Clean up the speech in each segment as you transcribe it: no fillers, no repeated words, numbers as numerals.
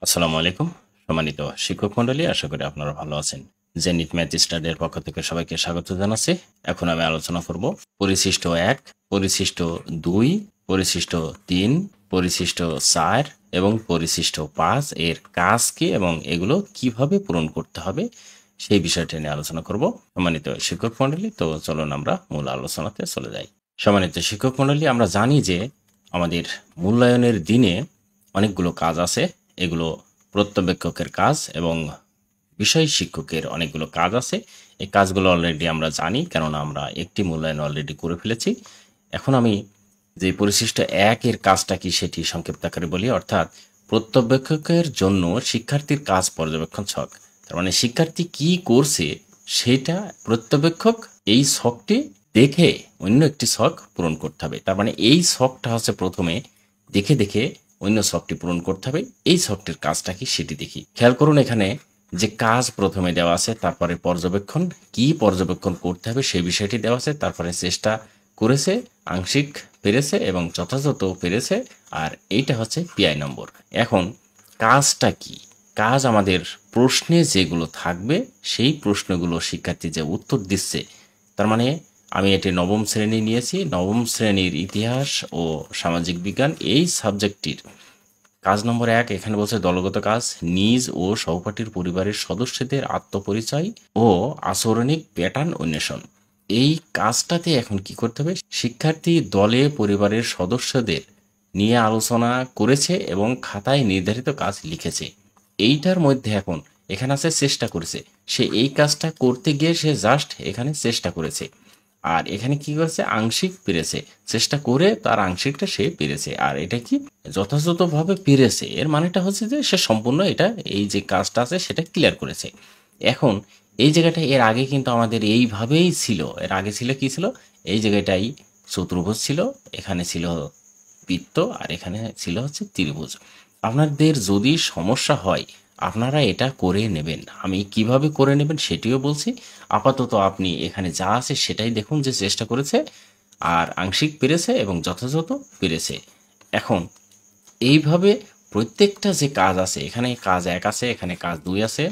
আসসালামু আলাইকুম। সম্মানিত শিক্ষক মণ্ডলী, আশা করি আপনারা ভালো আছেন। জেনিথ ম্যাথ স্টাডির পক্ষ থেকে সবাইকে স্বাগত জানাচ্ছি। এখন আমি আলোচনা করব পরিশিষ্ট 1, পরিশিষ্ট 2, পরিশিষ্ট 3, পরিশিষ্ট 4 এবং পরিশিষ্ট 5 এর কাজ কি এবং এগুলো কিভাবে পূরণ করতে হবে সেই বিষয়টা নিয়ে আলোচনা করব। সম্মানিত শিক্ষক মণ্ডলী, তো চলুন আমরা মূল আলোচনাতে চলে যাই। সম্মানিত শিক্ষক মণ্ডলী, আমরা জানি যে আমাদের মূল্যায়নের দিনে অনেকগুলো কাজ আছে। এগুলো প্রত্যবেক্ষকের কাজ এবং বিষয় শিক্ষকের অনেকগুলো কাজ আছে। এই কাজগুলো অলরেডি আমরা জানি, কেননা আমরা একটি মূল্যায়ন অলরেডি করে ফেলেছি। এখন আমি যে পরিশিষ্ট 1 এর কাজটা কি সেটি সংক্ষিপ্ত আকারে বলি। অর্থাৎ প্রত্যবেক্ষকের জন্য শিক্ষার্থীর কাজ পর্যবেক্ষণ ছক। তার মানে শিক্ষার্থী কি করছে সেটা প্রত্যবেক্ষক এই ছকটি দেখে অন্য একটি ছক পূরণ করতে হবে। তার মানে এই ছকটা হচ্ছে প্রথমে দেখে দেখে অন্য ছকটি পূরণ করতে হবে। এই ছকটির কাজটা কি সেটি দেখি। খেয়াল করুন, এখানে যে কাজ প্রথমে দেওয়া আছে, তারপরে পর্যবেক্ষণ, কি পর্যবেক্ষণ করতে হবে সেই বিষয়টি দেওয়া আছে, তারপরে চেষ্টা করেছে, আংশিক পেরেছে এবং যথাযথ পেরেছে, আর এইটা হচ্ছে পিআই নম্বর। এখন কাজটা কি? কাজ আমাদের প্রশ্নে যেগুলো থাকবে সেই প্রশ্নগুলো শিক্ষার্থী যে উত্তর দিচ্ছে, তার মানে আমি এটি নবম শ্রেণী নিয়েছি। নবম শ্রেণীর ইতিহাস ও সামাজিক বিজ্ঞান এই সাবজেক্টটির কাজ নম্বর 1 এখানে বলছে দলগত কাজ, নিজ ও সহপাঠীর পরিবারের সদস্যদের আত্মপরিচয় ও আচরণিক প্যাটার্ন অন্বেষণ। এই কাজটাতে এখন কি করতে হবে? শিক্ষার্থী দলে পরিবারের সদস্যদের নিয়ে আলোচনা করেছে এবং খাতায় নির্ধারিত কাজ লিখেছে। এইটার মধ্যে এখন এখানে আছে চেষ্টা করেছে। সে এই কাজটা করতে গিয়ে সে জাস্ট এখানে চেষ্টা করেছে। আর এখানে কি করেছে? আংশিক পেরেছে। চেষ্টা করে তার আংশিকটা সে পেরেছে। আর এটা কি যথাযথভাবে পেরেছে, এর মানেটা হচ্ছে যে সে সম্পূর্ণ এটা এই যে কাজটা আছে সেটা ক্লিয়ার করেছে। এখন এই জায়গাটা এর আগে কিন্তু আমাদের এইভাবেই ছিল। এর আগে ছিল কি ছিল? এই জায়গাটাই চতুর্ভুজ ছিল, এখানে ছিল বৃত্ত, আর এখানে ছিল হচ্ছে ত্রিভুজ। আপনাদের যদি সমস্যা হয় আপনারা এটা করে নেবেন। আমি কিভাবে করে নেবেন সেটিও বলছি। আপাতত আপনি এখানে যা আছে সেটাই দেখুন, যে চেষ্টা করেছে আর আংশিক পেরেছে এবং যথাযথ পেরেছে। এখন এইভাবে প্রত্যেকটা যে কাজ আছে, এখানে কাজ 1 আছে, এখানে কাজ 2 আছে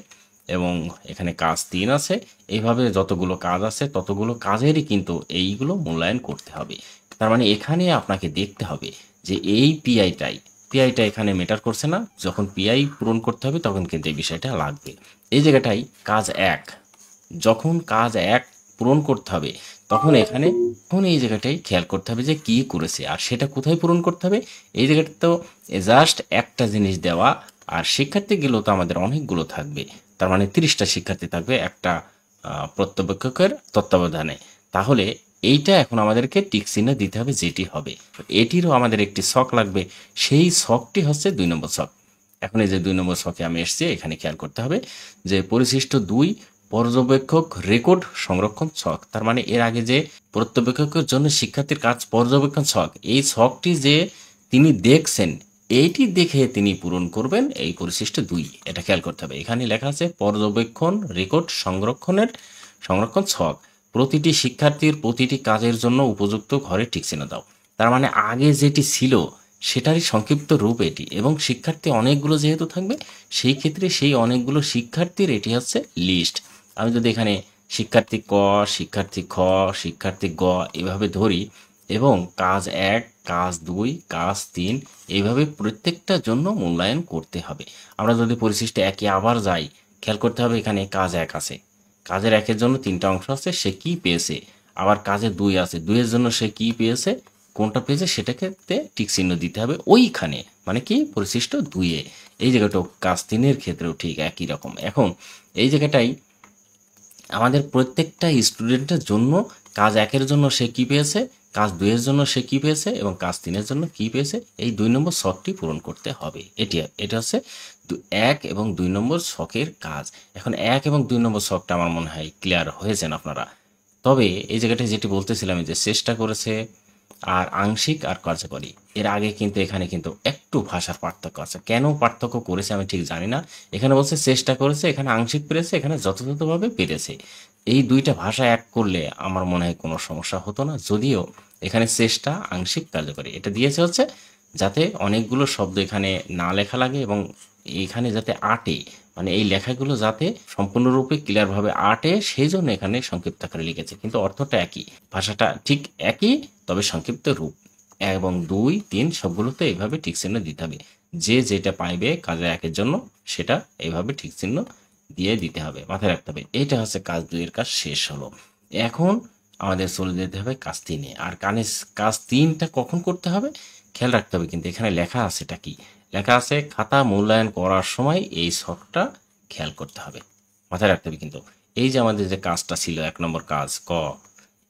এবং এখানে কাজ 3 আছে। এইভাবে যতগুলো কাজ আছে ততগুলো কাজেরই কিন্তু এইগুলো মূল্যায়ন করতে হবে। তার মানে এখানে আপনাকে দেখতে হবে যে এই পিআইটা এখানে ম্যাটার করছে না। যখন পিআই পূরণ করতে হবে তখন কিন্তু এই বিষয়টা লাগবে। এই জায়গাটাই কাজ 1, যখন কাজ 1 পূরণ করতে হবে তখন এখানে তখন এই জায়গাটাই খেয়াল করতে হবে যে কি করেছে আর সেটা কোথায় পূরণ করতে হবে। এই জায়গাটা তো জাস্ট একটা জিনিস দেওয়া, আর শিক্ষার্থীগুলো তো আমাদের অনেকগুলো থাকবে। তার মানে 30টা শিক্ষার্থী থাকবে একটা প্রত্যবেক্ষকের তত্ত্বাবধানে। তাহলে এইটা এখন আমাদেরকে টিক চিহ্ন দিতে হবে যেটি হবে। এটিরও আমাদের একটি ছক লাগবে, সেই ছকটি হচ্ছে 2 নম্বর ছক। এখন এই যে 2 নম্বর ছকে আমি এসেছি, এখানে খেয়াল করতে হবে যে পরিশিষ্ট 2 পর্যবেক্ষক রেকর্ড সংরক্ষণ ছক। তার মানে এর আগে যে পর্যবেক্ষকের জন্য শিক্ষার্থীর কাজ পর্যবেক্ষণ ছক, এই ছকটি যে তিনি দেখছেন এইটি দেখে তিনি পূরণ করবেন এই পরিশিষ্ট 2। এটা খেয়াল করতে হবে। এখানে লেখা আছে পর্যবেক্ষণ রেকর্ড সংরক্ষণ ছক। প্রতিটি শিক্ষার্থীর প্রতিটি কাজের জন্য উপযুক্ত ঘরে টিকচিহ্ন দাও। তার মানে আগে যেটি ছিল সেটারই সংক্ষিপ্ত রূপ এটি, এবং শিক্ষার্থী অনেকগুলো যেহেতু থাকবে সেই ক্ষেত্রে সেই অনেকগুলো শিক্ষার্থীর এটি হচ্ছে লিস্ট। আমি যদি এখানে শিক্ষার্থী ক, শিক্ষার্থী খ, শিক্ষার্থী গ এভাবে ধরি এবং কাজ 1, কাজ 2, কাজ 3 এইভাবে প্রত্যেকটার জন্য মূল্যায়ন করতে হবে। আমরা যদি পরিশিষ্ট 1 এ আবার যাই, খেয়াল করতে হবে এখানে কাজ 1 আছে, কাজের 1 এর জন্য 3টা অংশ আছে, সে কি পেয়েছে। আবার কাজের 2 আছে, 2 এর জন্য সে কি পেয়েছে, কোনটা পেয়েছে সেটাকে টিক চিহ্ন দিতে হবে ওইখানে, মানে কি পরিশিষ্ট 2 এ। এই জায়গাটাও কাজ 3 এর ক্ষেত্রেও ঠিক একই রকম। এখন এই জায়গাটাই আমাদের প্রত্যেকটা স্টুডেন্টের জন্য কাজ 1 এর জন্য সে কি পেয়েছে, কাজ 2 এর জন্য সে কি পেয়েছে এবং কাজ 3 এর জন্য কি পেয়েছে, এই 2 নম্বর ছকটি পূরণ করতে হবে। এটা হচ্ছে 1 এবং 2 নম্বর ছকের কাজ। এখন 1 এবং 2 নম্বর ছকটা আমার মনে হয় ক্লিয়ার হয়েছেন আপনারা। তবে এই জায়গাটায় যেটি বলতেছিলাম যে চেষ্টা করেছে আর আংশিক আর কার্যকরী, এর আগে কিন্তু এখানে কিন্তু একটু ভাষার পার্থক্য আছে। কেন পার্থক্য করেছে আমি ঠিক জানি না। এখানে বলছে চেষ্টা করেছে, এখানে আংশিক পেরেছে, এখানে যথাযথভাবে পেরেছে। এই দুইটা ভাষা এক করলে আমার মনে হয় কোনো সমস্যা হতো না। যদিও এখানে চেষ্টা, আংশিক, কার্যকরী এটা দিয়েছে হচ্ছে যাতে অনেকগুলো শব্দ এখানে না লেখা লাগে এবং এখানে যাতে আটে, মানে এই লেখাগুলো যাতে সম্পূর্ণরূপে ক্লিয়ারভাবে আটে, সেই জন্য এখানে সংক্ষিপ্ত আকারে লিখেছে, কিন্তু অর্থটা একই, ভাষাটা ঠিক একই, তবে সংক্ষিপ্ত রূপ। এবং 2, 3 সবগুলোতে এইভাবে টিক চিহ্ন দিতে হবে। যে যেটা পাইবে কাজের একের জন্য সেটা এইভাবে ঠিক চিহ্ন দিয়ে দিতে হবে, মাথায় রাখতে হবে। এটা হচ্ছে কাজ 2 এর কাজ শেষ হলো। এখন আমাদের চলে যেতে হবে কাজ 3-এ। আর কাজ 3টা কখন করতে হবে খেয়াল রাখতে হবে, কিন্তু এখানে লেখা আছে, এটা কি লেখা আছে, খাতা মূল্যায়ন করার সময় এই ছকটা খেয়াল করতে হবে, মাথায় রাখতে হবে। কিন্তু এই যে আমাদের যে কাজটা ছিল 1 নম্বর কাজ ক,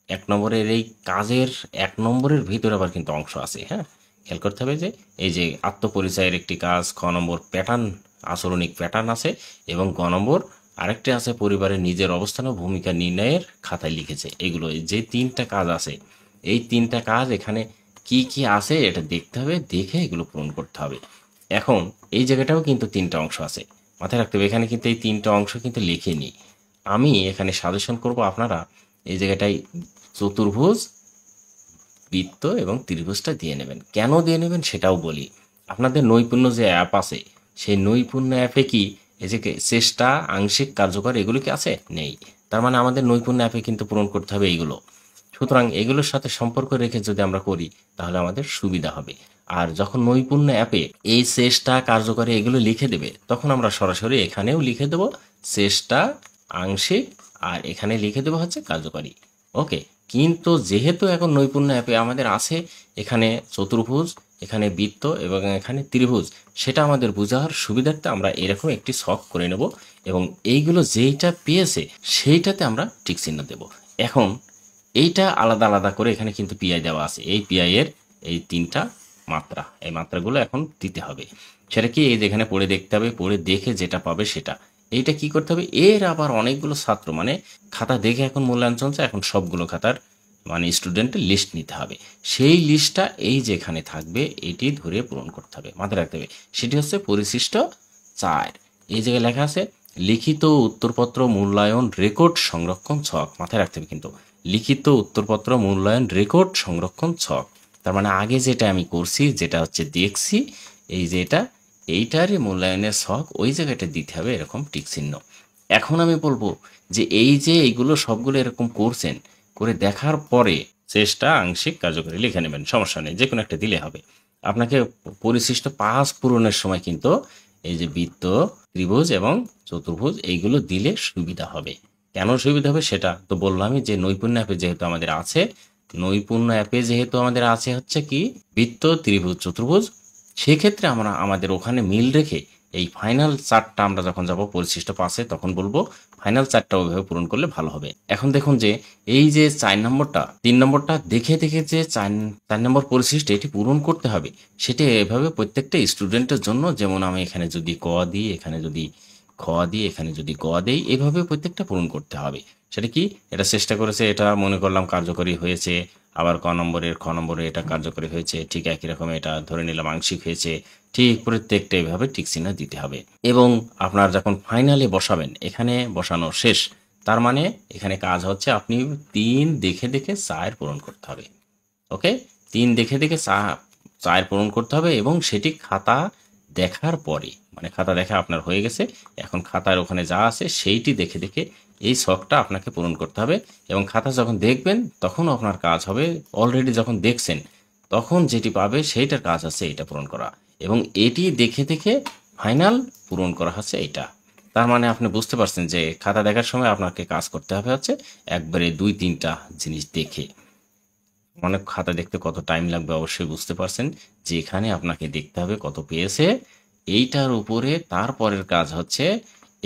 1 নম্বরের এই কাজের 1 নম্বরের ভিতরে আবার কিন্তু অংশ আছে, হ্যাঁ, খেয়াল করতে হবে যে এই যে আত্মপরিচয়ের একটি কাজ, খ নম্বর প্যাটার্ন, আচরণিক প্যাটার্ন আছে, এবং গ নম্বর আরেকটি আছে পরিবারের নিজের অবস্থান ও ভূমিকা নির্ণয়ের খাতায় লিখেছে। এগুলো যে 3টা কাজ আছে, এই 3টা কাজ এখানে কি কি আছে এটা দেখতে হবে, দেখে এগুলো পূরণ করতে হবে। এখন এই জায়গাটাও কিন্তু 3টা অংশ আছে, মাথায় রাখতে হবে। এখানে কিন্তু এই 3টা অংশ কিন্তু লিখে নিই। আমি এখানে সাজেশন করব আপনারা এই জায়গাটায় চতুর্ভুজ, বৃত্ত এবং ত্রিভুজটা দিয়ে নেবেন। কেন দিয়ে নেবেন সেটাও বলি। আপনাদের নৈপুণ্য যে অ্যাপ আছে, সেই নৈপুণ্য অ্যাপে কি এই যে চেষ্টা, আংশিক, কার্যকর এগুলো কি আছে? নেই। তার মানে আমাদের নৈপুণ্য অ্যাপে কিন্তু পূরণ করতে হবে এইগুলো। সুতরাং এগুলোর সাথে সম্পর্ক রেখে যদি আমরা করি তাহলে আমাদের সুবিধা হবে। আর যখন নৈপুণ্য অ্যাপে এই চেষ্টা, কার্যকরী এগুলো লিখে দেবে, তখন আমরা সরাসরি এখানেও লিখে দেব চেষ্টা, আংশিক, আর এখানে লিখে দেবো হচ্ছে কার্যকরী। ওকে। কিন্তু যেহেতু এখন নৈপুণ্য অ্যাপে আমাদের আছে এখানে চতুর্ভুজ, এখানে বৃত্ত এবং এখানে ত্রিভুজ, সেটা আমাদের বোঝার সুবিধার্থে আমরা এরকম একটি ছক করে নেব, এবং এইগুলো যেইটা পেয়েছে সেইটাতে আমরা টিক চিহ্ন দেব। এখন এইটা আলাদা আলাদা করে এখানে কিন্তু পিআই দেওয়া আছে, এই পিআই এর এই 3টা মাত্রা, এই মাত্রাগুলো এখন দিতে হবে। সেটা কি এই যেখানে পড়ে দেখতে হবে, পড়ে দেখে যেটা পাবে সেটা, এইটা কি করতে হবে, এর আবার অনেকগুলো ছাত্র মানে খাতা দেখে এখন মূল্যায়ন চলছে, এখন সবগুলো খাতার মানে স্টুডেন্টের লিস্ট নিতে হবে। সেই লিস্টটা এই যেখানে থাকবে এটি ধরে পূরণ করতে হবে, মাথায় রাখতে হবে। সেটি হচ্ছে পরিশিষ্ট 4। এই জায়গায় লেখা আছে লিখিত উত্তরপত্র মূল্যায়ন রেকর্ড সংরক্ষণ ছক, মাথায় রাখতে হবে কিন্তু লিখিত উত্তরপত্র মূল্যায়ন রেকর্ড সংরক্ষণ ছক। তার মানে আগে যেটা আমি করছি, যেটা হচ্ছে দেখছি, এই যে এইটারই মূল্যায়নের ছক ওই জায়গাটা দিতে হবে এরকম টিক চিহ্ন। এখন আমি বলবো যে এই যে এইগুলো সবগুলো এরকম করছেন, করে দেখার পরে চেষ্টা, আংশিক, কার্যকরী লিখে নেবেন, সমস্যা নেই, যে কোনো একটা দিলে হবে। আপনাকে পরিশিষ্ট 5 পূরণের সময় কিন্তু এই যে বৃত্ত, ত্রিভুজ এবং চতুর্ভুজ এইগুলো দিলে সুবিধা হবে। কেন সুবিধা হবে সেটা তো বললামই, যে নৈপুণ্য অ্যাপে যেহেতু আমাদের আছে, নৈপুণ্য অ্যাপে যেহেতু আমাদের আছে হচ্ছে কি বৃত্ত, ত্রিভুজ, চতুর্ভুজ, সেক্ষেত্রে আমরা আমাদের ওখানে মিল রেখে এই ফাইনাল চার্টটা আমরা যখন যাব পরিশিষ্ট 5-এ তখন বলবো ফাইনাল চার্টটা ওইভাবে পূরণ করলে ভালো হবে। এখন দেখুন যে এই যে 4 নম্বরটা, 3 নম্বরটা দেখে দেখে যে 4 নম্বর পরিশিষ্ট এটি পূরণ করতে হবে, সেটা এভাবে প্রত্যেকটা স্টুডেন্টের জন্য, যেমন আমি এখানে যদি ক দিই, এখানে যদি খ দিই, এখানে যদি গ দেই, এভাবে প্রত্যেকটা পূরণ করতে হবে। সেটা কি এটা চেষ্টা করেছে, এটা মনে করলাম কার্যকরী হয়েছে, আবার ক নম্বরের খ নম্বরে এটা কার্যকরী হয়েছে, ঠিক একই রকম এটা ধরে নিলাম আংশিক হয়েছে, ঠিক প্রত্যেকটা এভাবে টিক চিহ্ন দিতে হবে। এবং আপনার যখন ফাইনালে বসাবেন, এখানে বসানো শেষ, তার মানে এখানে কাজ হচ্ছে আপনি 3 দেখে দেখে 4 পূরণ করতে হবে। ওকে, 3 দেখে দেখে 4 পূরণ করতে হবে, এবং সেটি খাতা দেখার পরে, মানে খাতা দেখা আপনার হয়ে গেছে, এখন খাতার ওখানে যা আছে সেইটি দেখে দেখে এই ছকটা আপনাকে পূরণ করতে হবে। এবং খাতা যখন দেখবেন তখন আপনার কাজ হবে, অলরেডি যখন দেখছেন তখন যেটি পাবে সেইটার কাজ আছে এটা পূরণ করা, এবং এটি দেখে দেখে ফাইনাল পূরণ করা হচ্ছে এটা। তার মানে আপনি বুঝতে পারছেন যে খাতা দেখার সময় আপনাকে কাজ করতে হবে হচ্ছে একবারে 2-3টা জিনিস দেখে। অনেক খাতা দেখতে কত টাইম লাগবে অবশ্যই বুঝতে পারছেন, যে এখানে আপনাকে দেখতে হবে কত পেয়েছে, এইটার উপরে তারপরের কাজ হচ্ছে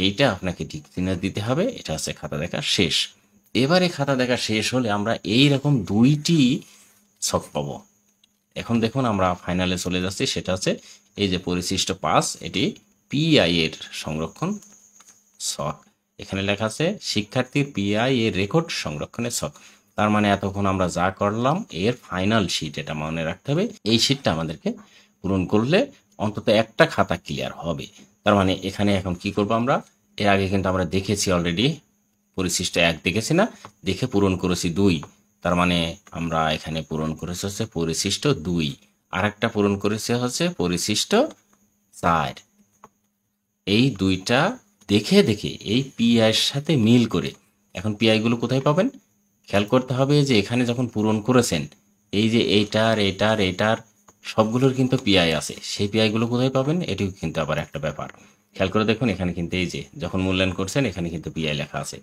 এইটা আপনাকে ঠিক চিহ্ন দিতে হবে। এটা হচ্ছে খাতা দেখা শেষ। এবারে খাতা দেখা শেষ হলে আমরা এই রকম 2টি ছক পাবো। এখন দেখুন আমরা ফাইনালে চলে যাচ্ছি, সেটা হচ্ছে এই যে পরিশিষ্ট 5, এটি পিআই এর সংরক্ষণ ছক। এখানে লেখা আছে শিক্ষার্থীর পিআই এর রেকর্ড সংরক্ষণের ছক। তার মানে এতক্ষণ আমরা যা করলাম এর ফাইনাল শিট, এটা মনে রাখতে হবে, এই শিটটা আমাদেরকে পূরণ করলে অন্তত একটা খাতা ক্লিয়ার হবে। তার মানে এখানে এখন কি করব আমরা, এর আগে কিন্তু আমরা দেখেছি অলরেডি, পরিশিষ্ট 1 দেখেছি না, দেখে পূরণ করেছি 2, তার মানে আমরা এখানে পূরণ করেছি হচ্ছে পরিশিষ্ট 2, আর একটা পূরণ করেছে হচ্ছে পরিশিষ্ট 4। এই দুইটা দেখে দেখে এই পিআইয়ের সাথে মিল করে, এখন পিআইগুলো কোথায় পাবেন খেয়াল করতে হবে যে এখানে যখন পূরণ করেছেন এই যে এইটার এটার এটার সবগুলোর কিন্তু পিআই আছে, সেই পিআইগুলো কোথায় পাবেন এটিও কিন্তু আবার একটা ব্যাপার। খেয়াল করে দেখুন এখানে কিন্তু এই যে যখন মূল্যায়ন করছেন এখানে কিন্তু পিআই লেখা আছে,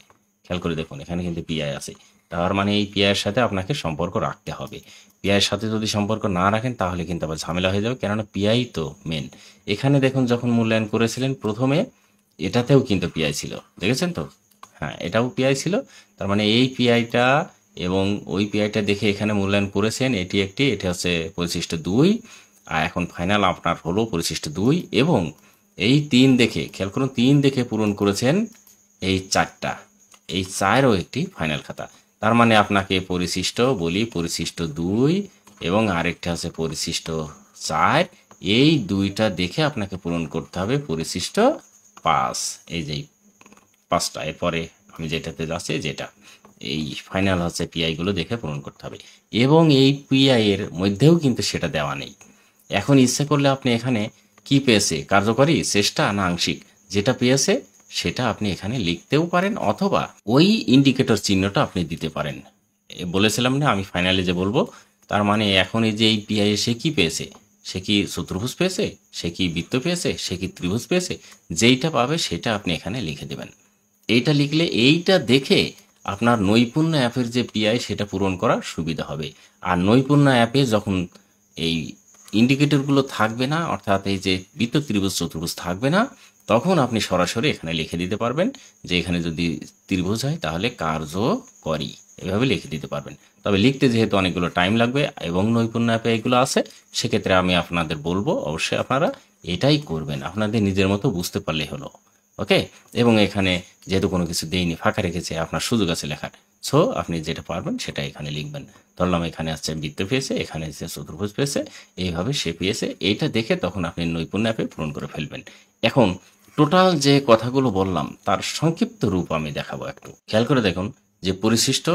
খেয়াল করে দেখুন এখানে কিন্তু পিআই আছে। তার মানে এই পিআইয়ের সাথে আপনাকে সম্পর্ক রাখতে হবে। পিআইয়ের সাথে যদি সম্পর্ক না রাখেন তাহলে কিন্তু আবার ঝামেলা হয়ে যাবে, কেননা পিআই তো মেন। এখানে দেখুন যখন মূল্যায়ন করেছিলেন প্রথমে এটাতেও কিন্তু পিআই ছিল, দেখেছেন তো, হ্যাঁ এটাও পিআই ছিল। তার মানে এই পিআইটা এবং ওই পিআইটা দেখে এখানে মূল্যায়ন করেছেন, এটি হচ্ছে পরিশিষ্ট 2। আর এখন ফাইনাল আপনার হলো পরিশিষ্ট 2 এবং এই 3 দেখে খেয়াল করুন 3 দেখে পূরণ করেছেন এই 4টা, এই 4ও একটি ফাইনাল খাতা। তার মানে আপনাকে পরিশিষ্ট বলি পরিশিষ্ট 2 এবং আরেকটা আছে পরিশিষ্ট 4, এই দুইটা দেখে আপনাকে পূরণ করতে হবে পরিশিষ্ট 5। এই যে 5টা, এরপরে আমি যেটাতে যাচ্ছি যেটা এই ফাইনাল হচ্ছে পিআইগুলো দেখে পূরণ করতে হবে। এবং এই পিআই এর মধ্যেও কিন্তু সেটা দেওয়া নেই। এখন ইচ্ছে করলে আপনি এখানে কি পেয়েছে কার্যকরী চেষ্টা না আংশিক, যেটা পেয়েছে সেটা আপনি এখানে লিখতেও পারেন অথবা ওই ইন্ডিকেটর চিহ্নটা আপনি দিতে পারেন। বলেছিলাম না আমি ফাইনালে যে বলবো। তার মানে এখন এই যে এই পিআই সে কি পেয়েছে, সে কি চতুর্ভুজ পেয়েছে, সে কি বৃত্ত পেয়েছে, সে কি ত্রিভুজ পেয়েছে, যেইটা পাবে সেটা আপনি এখানে লিখে দেবেন। এইটা লিখলে এইটা দেখে আপনার নৈপুণ্য অ্যাপের যে পিআই সেটা পূরণ করার সুবিধা হবে। আর নৈপুণ্য অ্যাপে যখন এই ইন্ডিকেটরগুলো থাকবে না, অর্থাৎ এই যে বৃত্ত ত্রিভুজ চতুর্ভুজ থাকবে না, তখন আপনি সরাসরি এখানে লিখে দিতে পারবেন যে এখানে যদি ত্রিভুজ হয় তাহলে কার্যকরী, এভাবে লিখে দিতে পারবেন। তবে লিখতে যেহেতু অনেকগুলো টাইম লাগবে এবং নৈপুণ্য অ্যাপে এগুলো আছে, সেক্ষেত্রে আমি আপনাদের বলবো অবশ্যই আপনারা এটাই করবেন, আপনাদের নিজের মতো বুঝতে পারলেই হলো। ওকে, এবং এখানে যেহেতু কোনো কিছু দেইনি ফাঁকা রেখেছে, আপনার সুযোগ আছে লেখার, সো আপনি যেটা পারবেন সেটা এখানে লিখবেন। ধরলাম এখানে আসছে বৃত্ত পেয়েছে, এখানে আসছে চতুর্ভুজ পেয়েছে, এইভাবে সে পেয়েছে, এইটা দেখে তখন আপনি নৈপুণ্য অ্যাপে পূরণ করে ফেলবেন। এখন টোটাল যে কথাগুলো বললাম তার সংক্ষিপ্ত রূপ আমি দেখাবো, একটু খেয়াল করে দেখুন যে পরিশিষ্ট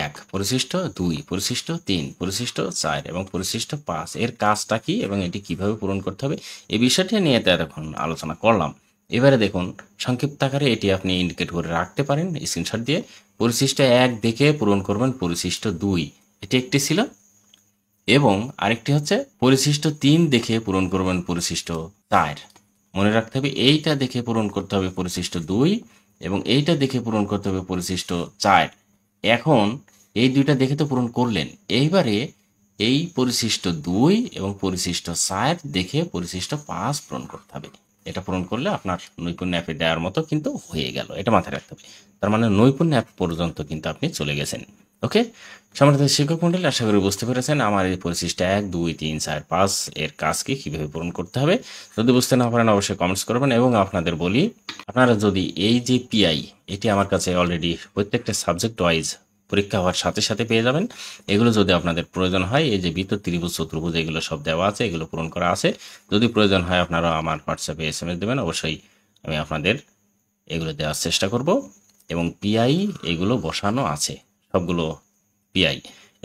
1, পরিশিষ্ট 2, পরিশিষ্ট 3, পরিশিষ্ট 4 এবং পরিশিষ্ট 5 এর কাজটা কি এবং এটি কিভাবে পূরণ করতে হবে এই বিষয়টি নিয়ে তো এখন আলোচনা করলাম। এবারে দেখুন সংক্ষিপ্ত আকারে এটি আপনি ইন্ডিকেট করে রাখতে পারেন স্ক্রিনশট দিয়ে। পরিশিষ্ট 1 দেখে পূরণ করবেন পরিশিষ্ট 2, এটি একটি ছিল, এবং আরেকটি হচ্ছে পরিশিষ্ট 3 দেখে পূরণ করবেন পরিশিষ্ট 4। মনে রাখতে হবে এইটা দেখে পূরণ করতে হবে পরিশিষ্ট 2 এবং এইটা দেখে পূরণ করতে হবে পরিশিষ্ট 4। এখন এই দুইটা দেখে তো পূরণ করলেন, এইবারে এই পরিশিষ্ট 2 এবং পরিশিষ্ট 4 দেখে পরিশিষ্ট 5 পূরণ করতে হবে। এটা পূরণ করলে আপনার নৈপুণ্য অ্যাপে দেওয়ার মতো কিন্তু হয়ে গেল, এটা মাথায় রাখতে হবে। তার মানে নৈপুণ্য অ্যাপ পর্যন্ত কিন্তু আপনি চলে গেছেন। ওকে, সম্মানিত শিক্ষক মণ্ডলী, আশা করি বুঝতে পেরেছেন আমার এই পরিশিষ্ট 1, 2, 3, 4, 5 এর কাজকে কীভাবে পূরণ করতে হবে। যদি বুঝতে না পারেন অবশ্যই কমেন্টস করবেন। এবং আপনাদের বলি, আপনারা যদি এই যে পিআই এটি আমার কাছে অলরেডি প্রত্যেকটা সাবজেক্ট ওয়াইজ পরীক্ষা হওয়ার সাথে সাথে পেয়ে যাবেন। এগুলো যদি আপনাদের প্রয়োজন হয়, এই যে বৃত্ত ত্রিভুজ চতুর্ভুজ এগুলো সব দেওয়া আছে, এগুলো পূরণ করা আছে। যদি প্রয়োজন হয় আপনারা আমার হোয়াটসঅ্যাপে SMS দেবেন, অবশ্যই আমি আপনাদের এগুলো দেওয়ার চেষ্টা করব। এবং পিআই এগুলো বসানো আছে সবগুলো পিআই,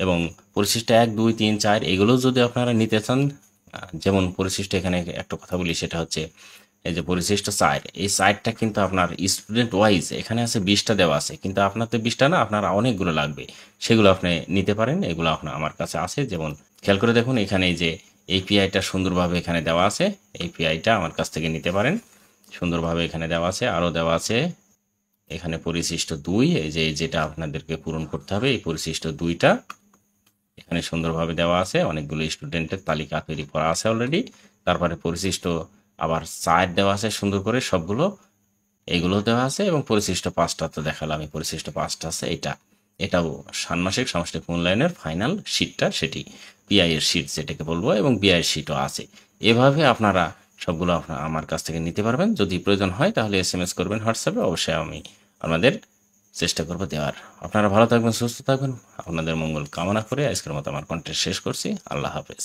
এবং পরিশিষ্ট 1, 2, 3, 4 এগুলো যদি আপনারা নিতে চান, যেমন পরিশিষ্ট এখানে একটা কথা বলি, সেটা হচ্ছে এই যে পরিশিষ্ট 4, এই 4টা কিন্তু আপনার স্টুডেন্ট ওয়াইজ এখানে আছে 20টা দেওয়া আছে, কিন্তু আপনার তো 20টা না, আপনার অনেকগুলো লাগবে, সেগুলো আপনি নিতে পারেন। এগুলো আপনার আমার কাছে আছে। যেমন খেয়াল করে দেখুন এখানে এই যে এই পিআইটা সুন্দরভাবে এখানে দেওয়া আছে, এই পিআইটা আমার কাছ থেকে নিতে পারেন, সুন্দরভাবে এখানে দেওয়া আছে। আরও দেওয়া আছে এখানে পরিশিষ্ট 2, এই যে যেটা আপনাদেরকে পূরণ করতে হবে, এই পরিশিষ্ট 2টা এখানে সুন্দরভাবে দেওয়া আছে, অনেকগুলো স্টুডেন্টের তালিকা তৈরি করা আছে অলরেডি। তারপরে পরিশিষ্ট আবার 4 দেওয়া আছে সুন্দর করে সবগুলো, এইগুলো দেওয়া আছে। এবং পরিশিষ্ট 5টা তো দেখালাম, এই পরিশিষ্ট 5টা আছে। এটাও ষান্মাসিক সামষ্টিক মূল্যায়নের ফাইনাল শিটটা, সেটি পিআই এর শিট যেটাকে বলবো, এবং বিআই এর শিটও আছে। এভাবে আপনারা সবগুলো আমার কাছ থেকে নিতে পারবেন। যদি প্রয়োজন হয় তাহলে SMS করবেন হোয়াটসঅ্যাপে, অবশ্যই আমি আপনাদের চেষ্টা করবো দেওয়ার। আপনারা ভালো থাকবেন, সুস্থ থাকবেন, আপনাদের মঙ্গল কামনা করে আজকের মতো আমার কন্টেন্ট শেষ করছি। আল্লাহ হাফেজ।